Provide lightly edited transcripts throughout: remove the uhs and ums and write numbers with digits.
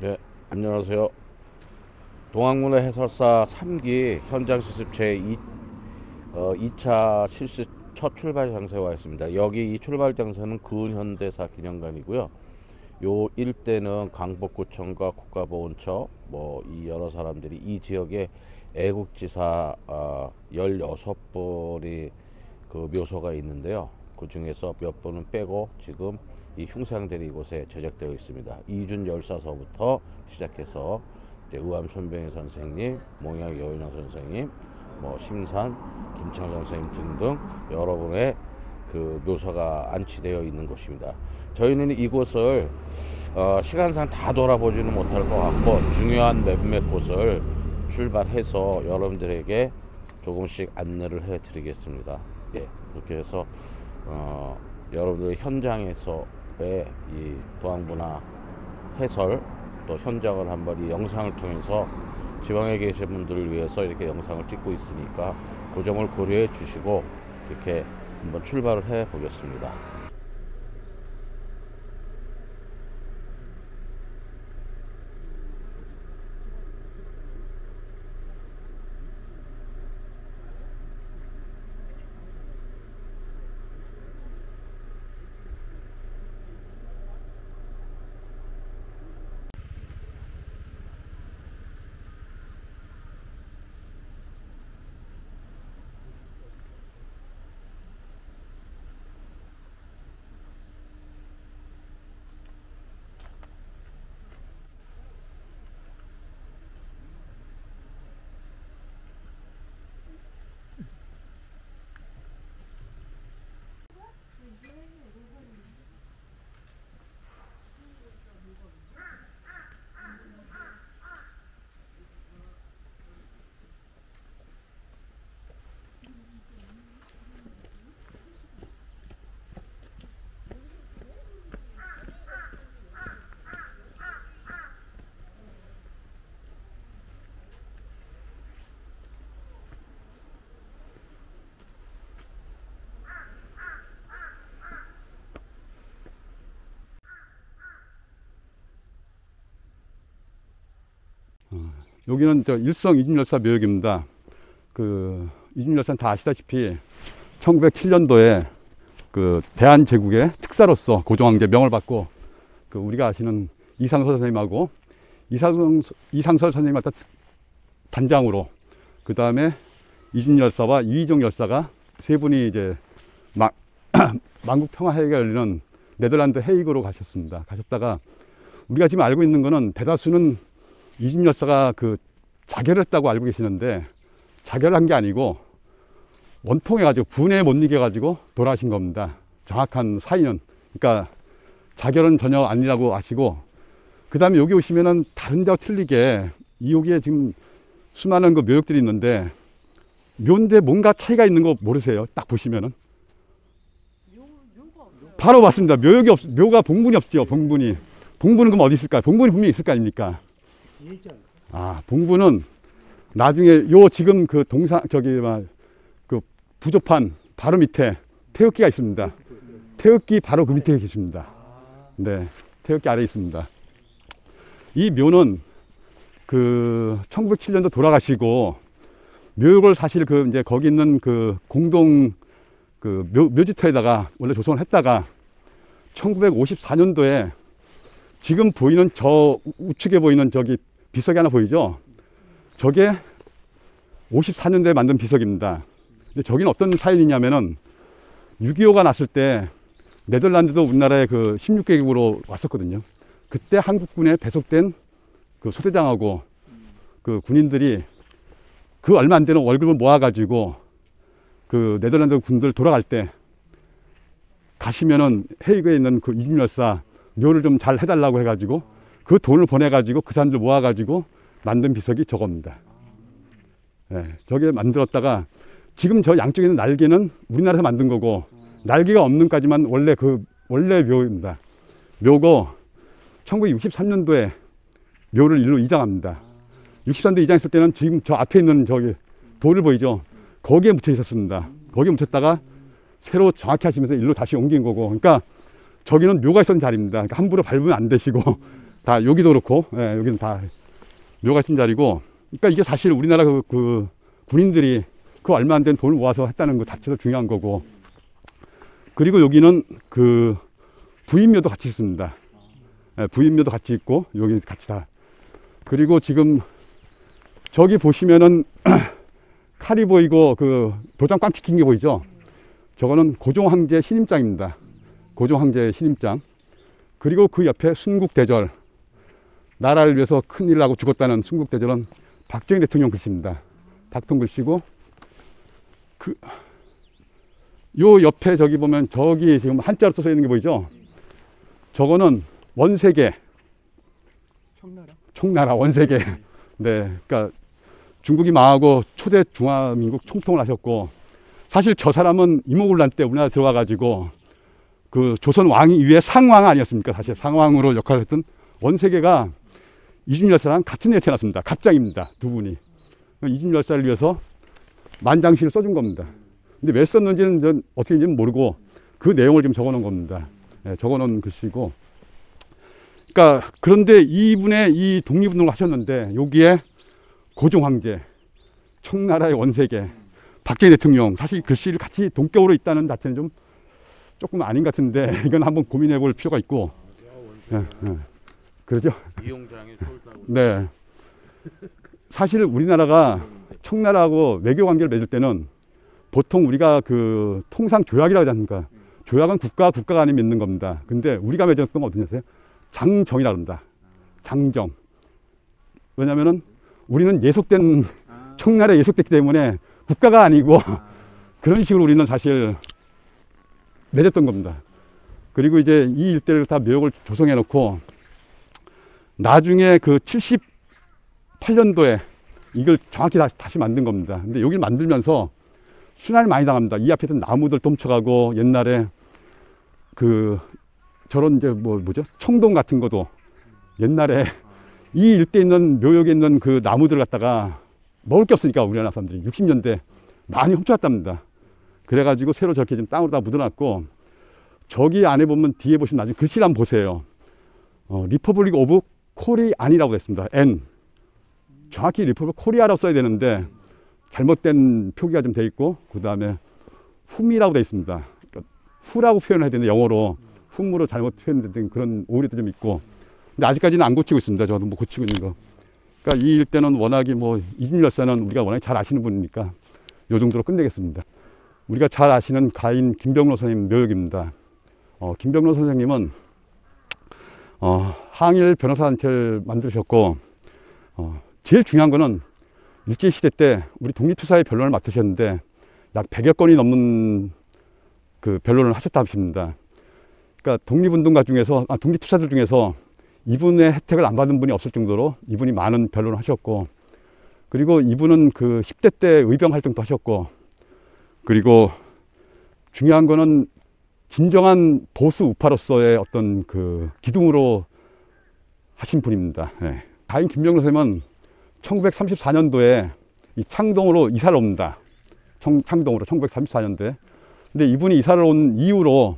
네, 안녕하세요. 동학문화 해설사 3기 현장 실습 제2차 실습 첫 출발 장소에 와 있습니다. 여기 이 출발 장소는 근현대사 기념관이고요. 요 일대는 강북구청과 국가보훈처 이 여러 사람들이 이 지역에 애국지사 16분이 그 묘소가 있는데요. 그 중에서 몇 분은 빼고 지금 이 흉상들이 이곳에 제작되어 있습니다. 이준 열사서부터 시작해서 의암 손병희 선생님, 몽양 여인영 선생님, 심산, 김창정 선생님 등등 여러분의 그 묘소가 안치되어 있는 곳입니다. 저희는 이곳을 시간상 다 돌아보지는 못할 것 같고 중요한 몇몇 곳을 출발해서 여러분들에게 조금씩 안내를 해 드리겠습니다. 예, 이렇게 해서 여러분들 현장에서의 이 동학문화 해설 또 현장을 한번 이 영상을 통해서 지방에 계신 분들을 위해서 이렇게 영상을 찍고 있으니까 그 점을 고려해 주시고 이렇게 한번 출발을 해 보겠습니다. 여기는 일성 이준열사 묘역입니다. 그 이준열사는 다 아시다시피 1907년도에 그 대한제국의 특사로서 고종황제 명을 받고 그 우리가 아시는 이상설 선생님하고 이상설 선생님 맡은 단장으로 그 다음에 이준열사와 이희종 열사가 세 분이 이제 만국 평화회의가 열리는 네덜란드 헤이그로 가셨다가 우리가 지금 알고 있는 거는 대다수는 이준 열사가 그 자결을 했다고 알고 계시는데 자결을 한 게 아니고 원통해가지고 분해에 못 이겨가지고 돌아가신 겁니다. 정확한 사인은. 그러니까 자결은 전혀 아니라고 아시고, 그 다음에 여기 오시면은 다른 데와 틀리게 여기에 지금 수많은 그 묘역들이 있는데 묘인데 뭔가 차이가 있는 거 모르세요? 딱 보시면은. 바로 맞습니다. 묘가 봉분이 없죠. 봉분은 그럼 어디 있을까요? 봉분이 분명히 있을 거 아닙니까? 봉분은 나중에 지금 그 그 부조판 바로 밑에 태극기가 있습니다. 태극기 바로 그 밑에 계십니다. 네, 태극기 아래에 있습니다. 이 묘는 그 1907년도 돌아가시고 묘역을 사실 이제 거기 있는 그 공동 그 묘지터에다가 원래 조성을 했다가 1954년도에 지금 보이는 저 우측에 보이는 저기 비석이 하나 보이죠? 저게 54년도에 만든 비석입니다. 근데 저기는 어떤 사연이냐면은 6.25가 났을 때 네덜란드도 우리나라에 그 16개국으로 왔었거든요. 그때 한국군에 배속된 그 소대장하고 그 군인들이 그 얼마 안 되는 월급을 모아가지고 그 네덜란드 군들 돌아갈 때 가시면은 헤이그에 있는 그 이준열사 묘를 좀 잘 해달라고 해가지고 그 돈을 보내가지고 그 사람들 모아가지고 만든 비석이 저겁니다. 네, 저게 만들었다가 지금 저 양쪽에 있는 날개는 우리나라에서 만든 거고 날개가 없는 까지만 원래 묘입니다. 묘고 1963년도에 묘를 일로 이장합니다. 63년도에 이장했을 때는 지금 저 앞에 있는 저기 돌을 보이죠? 거기에 묻혀 있었습니다. 거기에 묻혔다가 새로 정확히 하시면서 일로 다시 옮긴 거고, 그러니까 저기는 묘가 있었던 자리입니다. 그러니까 함부로 밟으면 안 되시고 다 여기도 그렇고, 예, 여기는 다 묘가 있는 자리고, 그러니까 이게 사실 우리나라 그 군인들이 그 얼마 안 된 돈을 모아서 했다는 것 자체도 중요한 거고, 그리고 여기는 그 부인묘도 같이 있습니다. 예, 부인묘도 같이 있고 여기 같이 다. 그리고 지금 저기 보시면은 칼이 보이고 그 도장 꽝 찍힌 게 보이죠? 저거는 고종황제 신임장입니다. 고종황제 신임장. 그리고 그 옆에 순국대절, 나라를 위해서 큰일 나고 죽었다는 순국대절은 박정희 대통령 글씨입니다. 박통 글씨고, 요 옆에 저기 보면 저기 지금 한자로 써져 있는 게 보이죠? 저거는 원세계. 청나라 원세계. 네, 그러니까 중국이 망하고 초대 중화민국 총통을 하셨고, 사실 저 사람은 이모군란 때 우리나라 들어와 가지고 그 조선 왕이 위에 상왕 아니었습니까? 사실 상왕으로 역할을 했던 원세계가 이준열 열사랑 같은 해에 태어났습니다. 갑장입니다. 두 분이. 이준열 열사를 위해서 만장시를 써준 겁니다. 근데 왜 썼는지는 전 어떻게 인지는 모르고 그 내용을 지금 적어 놓은 겁니다. 네, 적어 놓은 글씨고. 그러니까 그런데 이분의 이 독립운동을 하셨는데 여기에 고종황제, 청나라의 원세계, 박정희 대통령, 사실 글씨를 같이 동격으로 있다는 자체는 좀 조금 아닌 것 같은데 이건 한번 고민해 볼 필요가 있고. 네, 네. 그러죠? 이용장에 쫄다고. 네. 사실 우리나라가 청나라하고 외교 관계를 맺을 때는 보통 우리가 그 통상 조약이라고 하지 않습니까? 조약은 국가 간에 맺는 겁니다. 근데 우리가 맺었던 건 어떠냐세요? 장정이라고 합니다. 장정. 왜냐면은 우리는 예속된, 청나라에 예속됐기 때문에 국가가 아니고 그런 식으로 우리는 사실 맺었던 겁니다. 그리고 이제 이 일대를 다 묘역을 조성해 놓고 나중에 그 78년도에 이걸 정확히 다시 만든 겁니다. 근데 여기를 만들면서 순환을 많이 당합니다. 이 앞에 있던 나무들 dom쳐가고 옛날에 그 저런 이제 뭐죠? 청동 같은 것도 옛날에 이 일대에 있는 묘역에 있는 그 나무들 갖다가 먹을 게 없으니까 우리나라 사람들이 60년대 많이 훔쳐왔답니다. 그래가지고 새로 저렇게 지금 땅으로 다 묻어놨고, 저기 안에 보면 뒤에 보시면 나중에 글씨를 한번 보세요. 리퍼블릭 오브 코리안이라고 됐습니다. N. 정확히 리퍼블릭 코리아라고 써야 되는데 잘못된 표기가 좀 돼 있고, 그 다음에 훔이라고 돼 있습니다. 그러니까 후라고 표현을 해야 되는데 영어로 훔으로 잘못 표현된 그런 오류도 좀 있고, 근데 아직까지는 안 고치고 있습니다. 저도 뭐 고치고 있는 거. 그러니까 이 일대는 워낙에 뭐 이준열 열사는 우리가 워낙에 잘 아시는 분이니까 요 정도로 끝내겠습니다. 우리가 잘 아시는 가인 김병로 선생님 묘역입니다. 김병로 선생님은 항일 변호사단체를 만드셨고, 제일 중요한 거는 일제시대 때 우리 독립투사의 변론을 맡으셨는데 약 100여 건이 넘는 그 변론을 하셨다 하십니다. 그러니까 독립운동가 중에서, 독립투사들 중에서 이분의 혜택을 안 받은 분이 없을 정도로 이분이 많은 변론을 하셨고, 그리고 이분은 그 10대 때 의병 활동도 하셨고, 그리고 중요한 거는 진정한 보수 우파로서의 어떤 그 기둥으로 하신 분입니다. 네. 가인 김병로 선생님은 1934년도에 이 창동으로 이사를 옵니다. 창동으로 1934년도에. 근데 이분이 이사를 온 이후로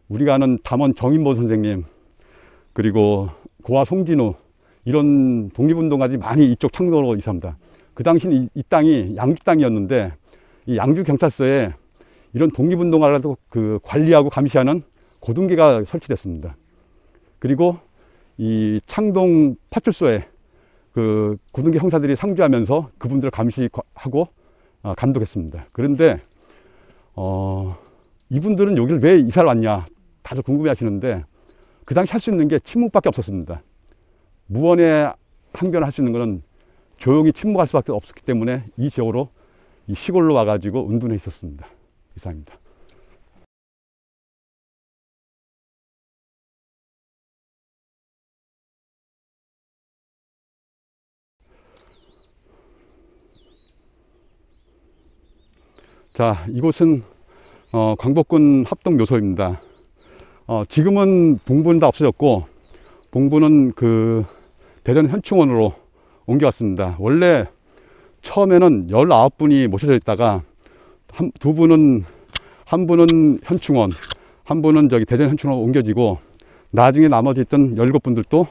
우리가 아는 담원 정인보 선생님, 그리고 고아 송진우, 이런 독립운동가들이 많이 이쪽 창동으로 이사합니다. 그 당시는 이 땅이 양주 땅이었는데 이 양주 경찰서에 이런 독립운동가라도 그 관리하고 감시하는 고등계가 설치됐습니다. 그리고 이 창동 파출소에 그 고등계 형사들이 상주하면서 그분들을 감시하고 감독했습니다. 그런데 이분들은 여기를 왜 이사를 왔냐 다들 궁금해 하시는데, 그 당시 할 수 있는 게 침묵밖에 없었습니다. 무언의 항변을 할 수 있는 것은 조용히 침묵할 수밖에 없었기 때문에 이 지역으로, 이 시골로 와가지고 은둔해 있었습니다. 이상입니다. 자, 이곳은 광복군 합동묘소입니다. 지금은 봉부는 다 없어졌고, 봉부는 그 대전 현충원으로 옮겨왔습니다. 원래 처음에는 19분이 모셔져 있다가 두 분은, 한 분은 현충원, 한 분은 저기 대전 현충원으로 옮겨지고, 나중에 나머지 있던 17분들도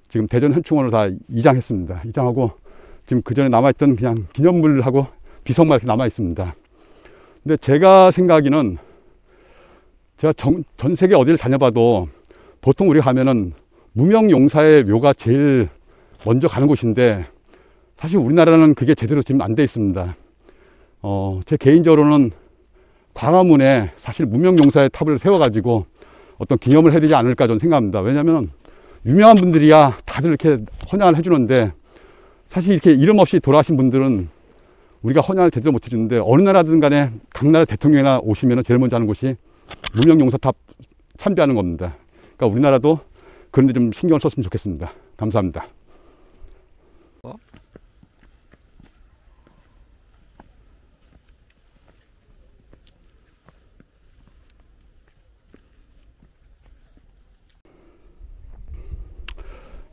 지금 대전현충원으로 다 이장했습니다. 이장하고 지금 그 전에 남아있던 그냥 기념물하고 비석만 이렇게 남아있습니다. 근데 제가 생각에는 제가 전 세계 어디를 다녀봐도 보통 우리가 가면은 무명용사의 묘가 제일 먼저 가는 곳인데 사실 우리나라는 그게 제대로 지금 안 돼 있습니다. 제 개인적으로는 광화문에 사실 무명용사의 탑을 세워가지고 어떤 기념을 해야 되지 않을까 저는 생각합니다. 왜냐하면 유명한 분들이야 다들 이렇게 헌양을 해주는데 사실 이렇게 이름 없이 돌아가신 분들은 우리가 헌양을 제대로 못 해주는데 어느 나라든 간에 각 나라 대통령이나 오시면 제일 먼저 하는 곳이 무명용사탑 참배하는 겁니다. 그러니까 우리나라도 그런 데 좀 신경을 썼으면 좋겠습니다. 감사합니다.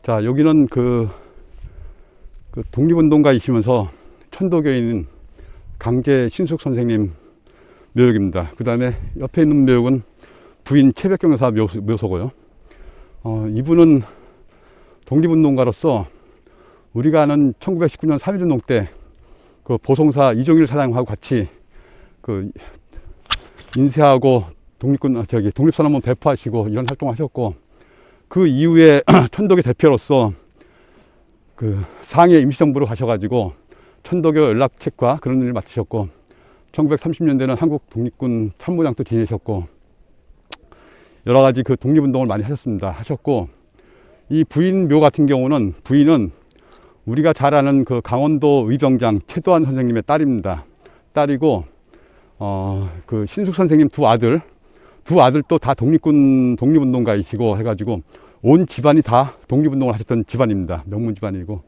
자, 여기는 그 독립운동가이시면서 천도교인 강제 신숙 선생님 묘역입니다. 그 다음에 옆에 있는 묘역은 부인 최백경 여사 묘소고요. 이분은 독립운동가로서 우리가 아는 1919년 3.1운동 때 그 보성사 이종일 사장하고 같이 그 인쇄하고 독립선언문 배포하시고 이런 활동하셨고, 그 이후에 천도교 대표로서 그 상해 임시정부로 가셔가지고 천도교 연락책과 그런 일을 맡으셨고, 1930년대는 한국 독립군 참모장도 지내셨고, 여러 가지 그 독립운동을 많이 하셨고, 이 부인 묘 같은 경우는 부인은 우리가 잘 아는 그 강원도 의병장 최도한 선생님의 딸입니다. 딸이고, 그 신숙 선생님 두 아들도 다 독립운동가이시고 해가지고 온 집안이 다 독립운동을 하셨던 집안입니다. 명문 집안이고,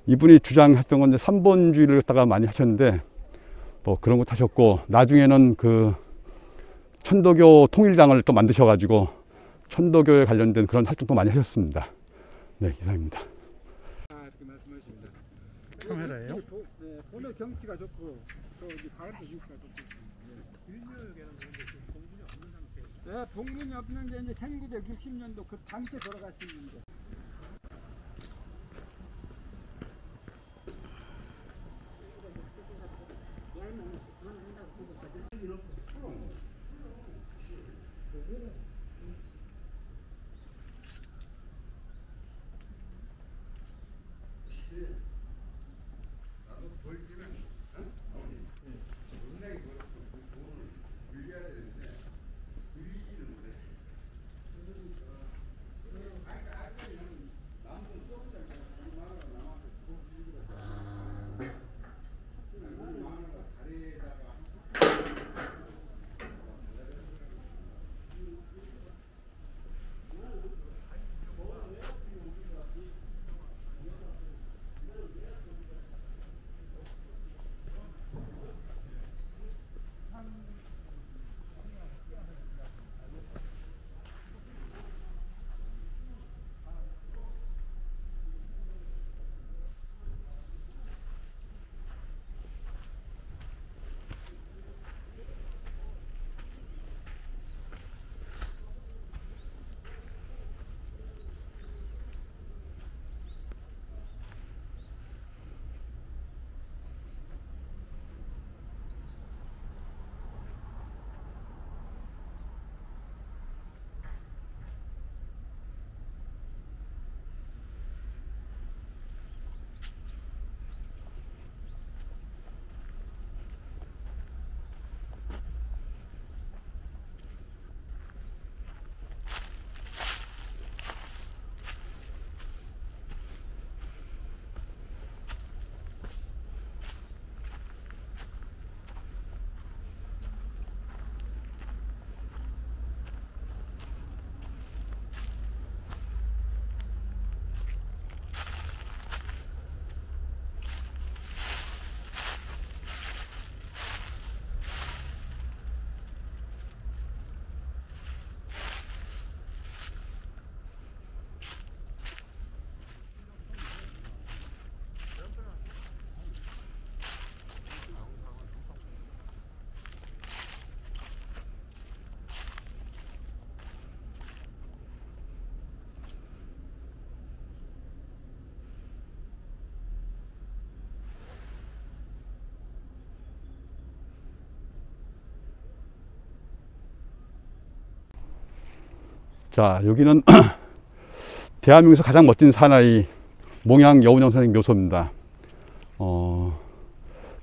이분이 주장했던 건 이제 삼본주의를 갖다가 많이 하셨는데, 뭐 그런 것도 하셨고, 나중에는 그 천도교 통일당을 또 만드셔가지고 천도교에 관련된 그런 활동도 많이 하셨습니다. 네, 이상입니다. 이렇게 말씀하십니다. 카메라예요? 네, 보면 경치가 좋고 또 이제 바람도 경치가 좋고. 네, 동문이 없는 게 이제 1960년도 그 당시에 돌아가셨는데. 자, 여기는 대한민국에서 가장 멋진 사나이 몽양 여운형 선생님 묘소입니다.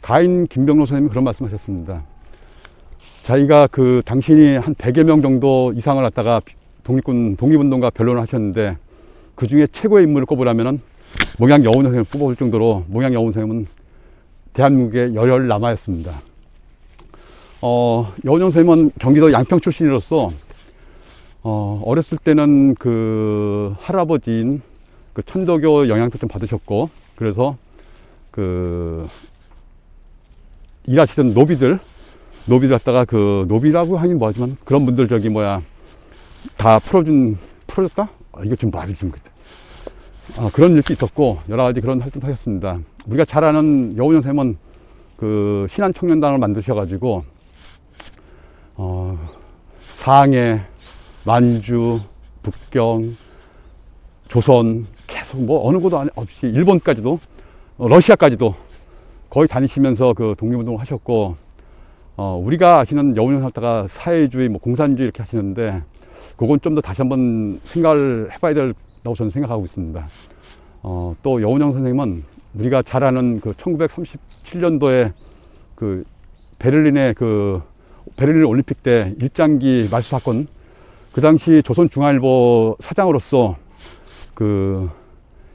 가인 김병로 선생님이 그런 말씀하셨습니다. 자기가 그 당신이 한 100여 명 정도 이상을 갖다가 독립운동가 변론을 하셨는데 그 중에 최고의 인물을 꼽으라면은 몽양 여운형 선생님을 뽑아볼 정도로 몽양 여운형 선생님은 대한민국의 열혈 남아였습니다. 여운형 선생님은 경기도 양평 출신으로서 어렸을 때는 그 할아버지인 그 천도교 영향도 좀 받으셨고, 그래서 그 일하시던 노비들 갖다가 그 노비라고 하긴 뭐하지만 그런 분들 다 풀어줬다? 이거 좀 말이 좀 그런 일도 있었고 여러 가지 그런 활동도 하셨습니다. 우리가 잘 아는 여운형 선생님은 그 신한 청년단을 만드셔가지고 상해, 만주, 북경, 조선 계속 뭐 어느 곳도 없이 일본까지도 러시아까지도 거의 다니시면서 그 독립운동을 하셨고, 우리가 아시는 여운형 선생님다가 사회주의, 뭐 공산주의 이렇게 하시는데 그건 좀 더 다시 한번 생각을 해봐야 된다고 저는 생각하고 있습니다. 또 여운형 선생님은 우리가 잘 아는 그 1937년도에 그 베를린 올림픽 때 일장기 말소 사건, 그 당시 조선중앙일보 사장으로서 그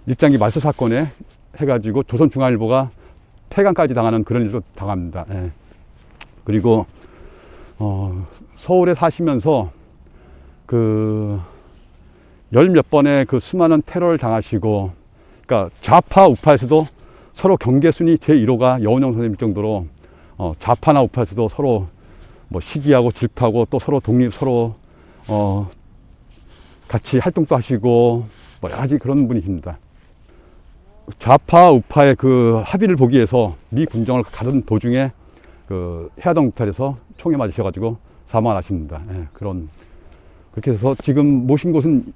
일장기 말소 사건에 해가지고 조선중앙일보가 폐간까지 당하는 그런 일도 당합니다. 예. 그리고 서울에 사시면서 그 열 몇 번의 그 수많은 테러를 당하시고, 그러니까 좌파 우파에서도 서로 경계순위 제1호가 여운형 선생님 정도로 좌파나 우파에서도 서로 뭐 시기하고 질투하고 또 서로 서로 같이 활동도 하시고 뭐 여러 가지 그런 분이십니다. 좌파 우파의 그 합의를 보기 위해서 미 군정을 가던 도중에 그 해화동 옥탈에서 총에 맞으셔가지고 사망하십니다. 예, 그렇게 해서 지금 모신 곳은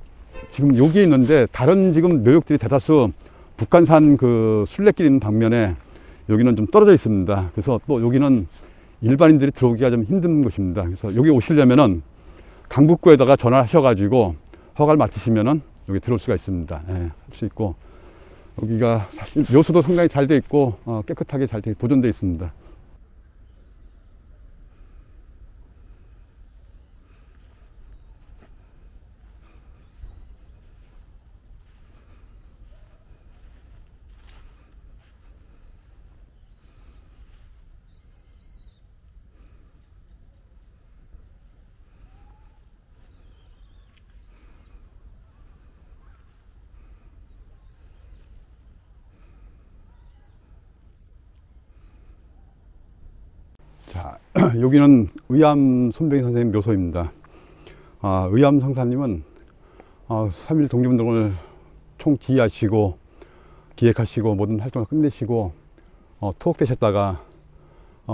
지금 여기에 있는데, 다른 지금 묘역들이 대다수 북한산 그 순례길 있는 방면에 여기는 좀 떨어져 있습니다. 그래서 또 여기는 일반인들이 들어오기가 좀 힘든 곳입니다. 그래서 여기 오시려면은 강북구에다가 전화를 하셔가지고 허가를 맡으시면은 여기 들어올 수가 있습니다. 예, 할 수 있고, 여기가 사실 묘소도 상당히 잘 돼 있고 깨끗하게 잘 보존되어 있습니다. 자, 여기는 의암 손병희 선생님 묘소입니다. 의암 성사님은 3.1 독립운동을 총지휘하시고 기획하시고 모든 활동을 끝내시고 투옥되셨다가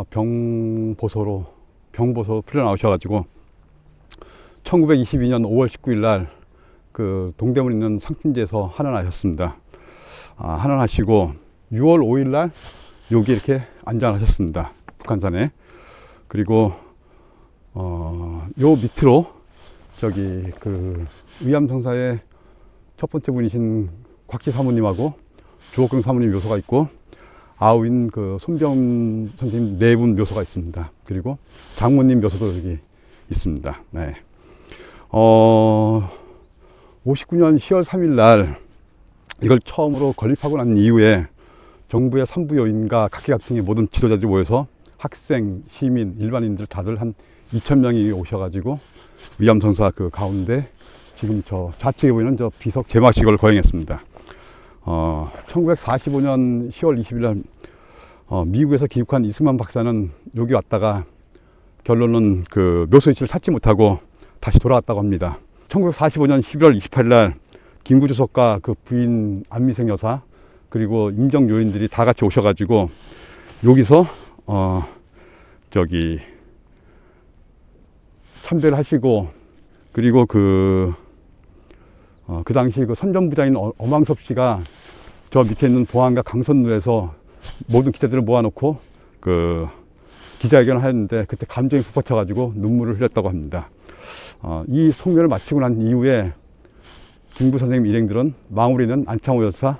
병보소로 풀려나오셔가지고 1922년 5월 19일 날 그 동대문에 있는 상춘지에서 환원하셨습니다. 환원하시고 6월 5일 날 여기 이렇게 안장하셨습니다. 북한산에. 그리고 요 밑으로 저기 그 의암성사의 첫 번째 분이신 곽씨 사모님하고 주옥경 사모님 묘소가 있고, 아우인 그 손병 선생님 네 분 묘소가 있습니다. 그리고 장모님 묘소도 여기 있습니다. 네. 59년 10월 3일 날 이걸 처음으로 건립하고 난 이후에 정부의 산부 요인과 각계각층의 모든 지도자들이 모여서 학생, 시민, 일반인들 다들 한 2,000명이 오셔가지고 의암성사 그 가운데 지금 저 좌측에 보이는 저 비석 제막식을 거행했습니다. 1945년 10월 20일 날 미국에서 귀국한 이승만 박사는 여기 왔다가 결론은 그 묘소 위치를 찾지 못하고 다시 돌아왔다고 합니다. 1945년 11월 28일 날 김구 주석과 그 부인 안미생 여사 그리고 임정 요인들이 다 같이 오셔가지고 여기서 저기 참배를 하시고, 그리고 그 당시 그 선전부장인 엄왕섭 씨가 저 밑에 있는 보안과 강선루에서 모든 기자들을 모아놓고 그 기자회견을 하였는데 그때 감정이 북받쳐가지고 눈물을 흘렸다고 합니다. 이 송묘를 마치고 난 이후에 김구 선생님 일행들은 마무리는 안창호 의사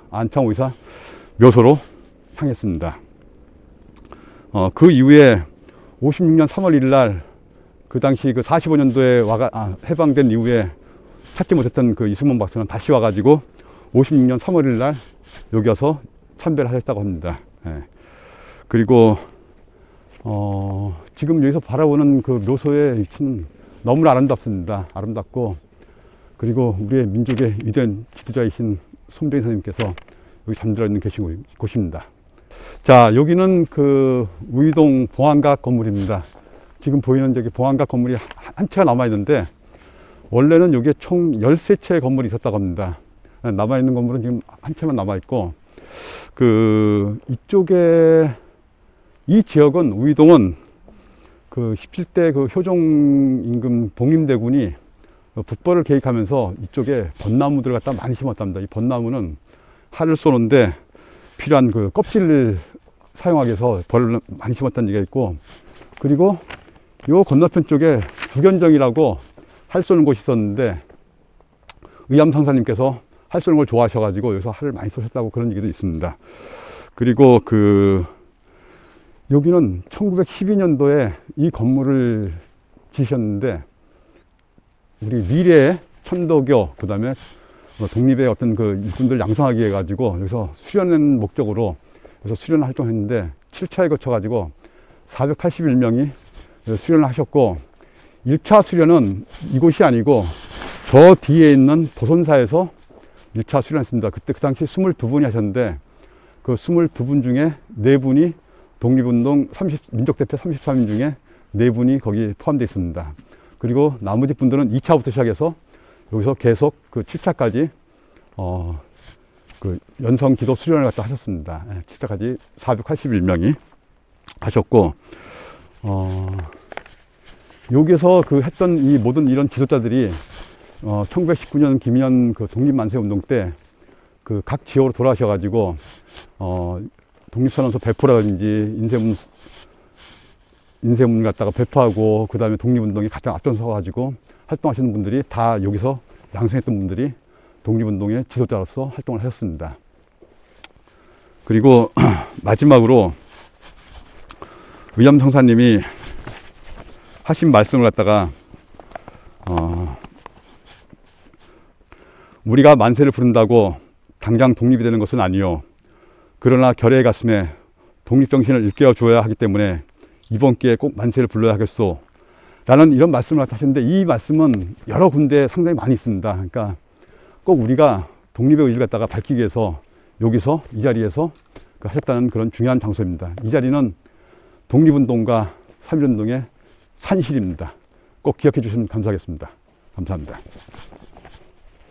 묘소로 향했습니다. 그 이후에 56년 3월 1일 날 그 당시 그 45년도에 해방된 이후에 찾지 못했던 그 이승문 박사는 다시 와가지고 56년 3월 1일 날 여기 와서 참배를 하셨다고 합니다. 예. 그리고 지금 여기서 바라보는 그 묘소의 위치는 너무나 아름답습니다. 아름답고, 그리고 우리의 민족의 위대한 지도자이신 손병희 선생님께서 여기 잠들어 있는 계신 곳입니다. 자, 여기는 그 우이동 봉안각 건물입니다. 지금 보이는 저기 봉안각 건물이 한 채가 남아 있는데, 원래는 여기에 총 13채의 건물이 있었다고 합니다. 남아있는 건물은 지금 한 채만 남아있고, 이쪽에, 이 지역은, 우이동은 그 17대 그 효종 임금 독립대군이 북벌을 계획하면서 이쪽에 벚나무들을 갖다 많이 심었답니다. 이 벚나무는 활을 쏘는데 필요한 그 껍질을 사용하기 위해서 벌을 많이 심었다는 얘기가 있고, 그리고 요 건너편 쪽에 두견정이라고 활 쏘는 곳이 있었는데, 의암성사님께서 활 쏘는 걸 좋아하셔가지고 여기서 활을 많이 쏘셨다고 그런 얘기도 있습니다. 그리고 여기는 1912년도에 이 건물을 지으셨는데, 우리 미래의 천도교, 그 다음에 독립의 어떤 그 일꾼들 양성하기 위해 가지고 여기서 수련하는 목적으로 여기서 수련 활동했는데, 7차에 거쳐가지고 481명이 수련을 하셨고, 1차 수련은 이곳이 아니고 저 뒤에 있는 도선사에서 1차 수련했습니다. 그때 그 당시 22분이 하셨는데, 그 22분 중에 4분이 독립운동 민족대표 33인 중에 4분이 거기 포함되어 있습니다. 그리고 나머지 분들은 2차부터 시작해서 여기서 계속 그 7차까지 그 연성 기도 수련을 갖다 하셨습니다. 7차까지 481명이 하셨고, 여기서 그 했던 이 모든 이런 지도자들이 1919년 김현 그 독립만세 운동 때 그 각 지역으로 돌아가셔가지고 독립선언서 배포라든지 인쇄문 갖다가 배포하고, 그 다음에 독립운동에 가장 앞장서가지고 활동하시는 분들이 다 여기서 양성했던 분들이 독립운동의 지도자로서 활동을 하셨습니다. 그리고 마지막으로 의암성사님이 하신 말씀을 갖다가 우리가 만세를 부른다고 당장 독립이 되는 것은 아니요, 그러나 결의의 가슴에 독립정신을 일깨워 주어야 하기 때문에 이번 기회에 꼭 만세를 불러야 하겠소 라는 이런 말씀을 하셨는데, 이 말씀은 여러 군데 상당히 많이 있습니다. 그러니까 꼭 우리가 독립의 의지를 갖다가 밝히기 위해서 여기서 이 자리에서 하셨다는 그런 중요한 장소입니다. 이 자리는 독립운동과 3.1운동의 산실입니다. 꼭 기억해 주시면 감사하겠습니다. 감사합니다.